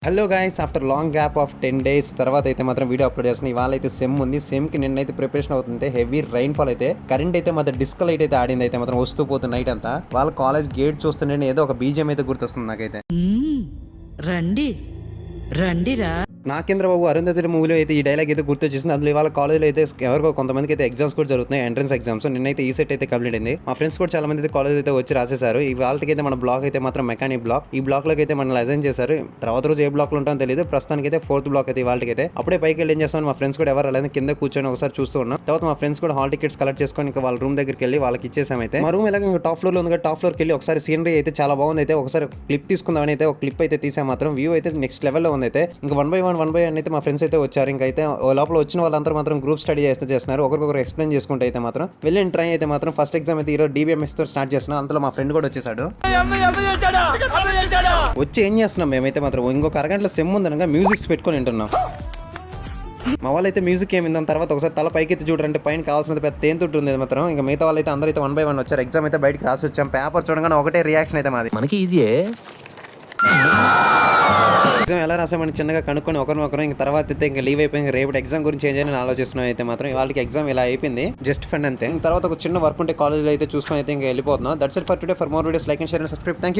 Hello guys, after long gap of 10 days తర్వాత అయితే మాత్రం వీడియో అప్లోడ్ చేస్తున్నాను. ఇవాళ అయితే సెమ్ ఉంది. సెమ్కి నిన్నైతే ప్రిపరేషన్ అవుతుంటే హెవీ రైన్ ఫాల్ అయితే కరెంట్ అయితే మాత్రం డిస్క్ లైట్ అయితే ఆడింది అయితే మాత్రం వస్తూ పోతుంది నైట్ అంతా. వాళ్ళ కాలేజ్ గేట్ చూస్తుంటే ఏదో ఒక బీజం అయితే గుర్తొస్తుంది నాకైతే. రండి రండిరా. నాగేంద్ర బాబు అరుంధతి మూవీలో అయితే ఈ డైలాగ్ అయితే గుర్తొచ్చేసింది. అందులో వాళ్ళ కాలేజ్లో అయితే ఎవరికో కొంతమందికి అయితే ఎగ్జామ్స్ కూడా జరుగుతున్నాయి, ఎంట్రన్స్ ఎగ్జామ్స్. నిన్నైతే ఈ సెట్ అయితే కంప్లీట్ అయింది. మా ఫ్రెండ్స్ కూడా చాలా మంది అయితే కాలేజ్ అయితే వచ్చి రాసేసారు. ఈ వాళ్ళకైతే మన బ్లాక్ అయితే మాత్రం మెకానిక్ బ్లాక్. ఈ బ్లాక్ లోకి అయితే మనం అసైన్ చేశారు. తర్వాత రోజు ఏ బ్లాక్ లో ఉంటామో తెలియదు. ప్రస్తుతానికి అయితే 4th బ్లాక్ అయితే వాళ్ళకైతే అప్పుడే పైకి వెళ్ళి ఏం చేస్తాను, మా ఫ్రెండ్స్ కూడా ఎవరు రాలేదు, కింద కూర్చొని ఒకసారి చూస్తూ ఉన్నాం. తర్వాత మా ఫ్రెండ్స్ కూడా హాల్ టికెట్స్ కలెక్ట్ చేసుకొని ఇంకా వాళ్ళ రూమ్ దగ్గరికి వెళ్ళి వాళ్ళకి ఇచ్చేసాం. అయితే మా రూమ్ ఎలాగ ఇంకా టాప్ ఫ్లోర్ లో ఉంది. టాప్ ఫ్లోర్కి వెళ్ళి ఒకసారి సీనరీ అయితే చాలా బాగుంది. అయితే ఒకసారి క్లిప్ తీసుకుందామని అయితే ఒక క్లిప్ అయితే తీసా. మాత్రం వ్యూ అయితే నెక్స్ట్ లెవెల్లో ఉంది. అయితే ఇంకా వన్ బై వన్ అయితే మా ఫ్రెండ్స్ అయితే వచ్చారు. ఇంకైతే లోపల వచ్చిన వాళ్ళందరూ మాత్రం గ్రూప్ స్టడీ చేస్తున్నారు. ఒకరికొకరు ఎక్స్ప్లెయిన్ చేసుకుంటే అయితే మాత్రం వెళ్ళిన ట్రై అయితే మాత్రం ఫస్ట్ ఎగ్జామ్ అయితే ఈరోజు DBMS తో స్టార్ట్ చేస్తున్నాం. అంతలో మా ఫ్రెండ్ కూడా వచ్చేసాడు. వచ్చి ఏం చేస్తున్నాం మేమైతే మాత్రం ఇంకొక అరగంటలో సెమ్ ఉందనగా మ్యూజిక్స్ పెట్టుకొని వింటున్నాం. మా వాళ్ళైతే మ్యూజిక్ ఏమి దాని తర్వాత ఒకసారి తల పైకి ఎత్తి చూడంటే పైన కావాల్సినది పెద్ద తేంత ఉంటుంది మాత్రం. ఇంకా మిగతా వాళ్ళు అయితే అందరూ అయితే 1 by 1 వచ్చారు. ఎగ్జామ్ అయితే బయటకు రాసి వచ్చాం. పేపర్ చూడగానే ఒకటే రియాక్షన్ అయితే మాది. మనకి ఈజీయే. ఎగ్జామ్ ఎలా రాసామని చిన్నగా కనుక్కొని ఒకరినొకరు ఇంక తర్వాత అయితే ఇంకా లీవ్ అయిపోయి రేపు ఎగ్జామ్ గురించి ఏం చేయాలని ఆలోచిస్తున్నాం. అయితే మాత్రం వాళ్ళకి ఎగ్జామ్ ఇలా అయిపోయింది, జస్ట్ ఫన్ అంతే. తర్వాత ఒక చిన్న వర్క్ ఉంటే కాలేజ్లో అయితే చూసుకొని అయితే ఇంకా వెళ్ళిపోతున్నాం. That's it for today. For more videos like and share and subscribe. Thank you.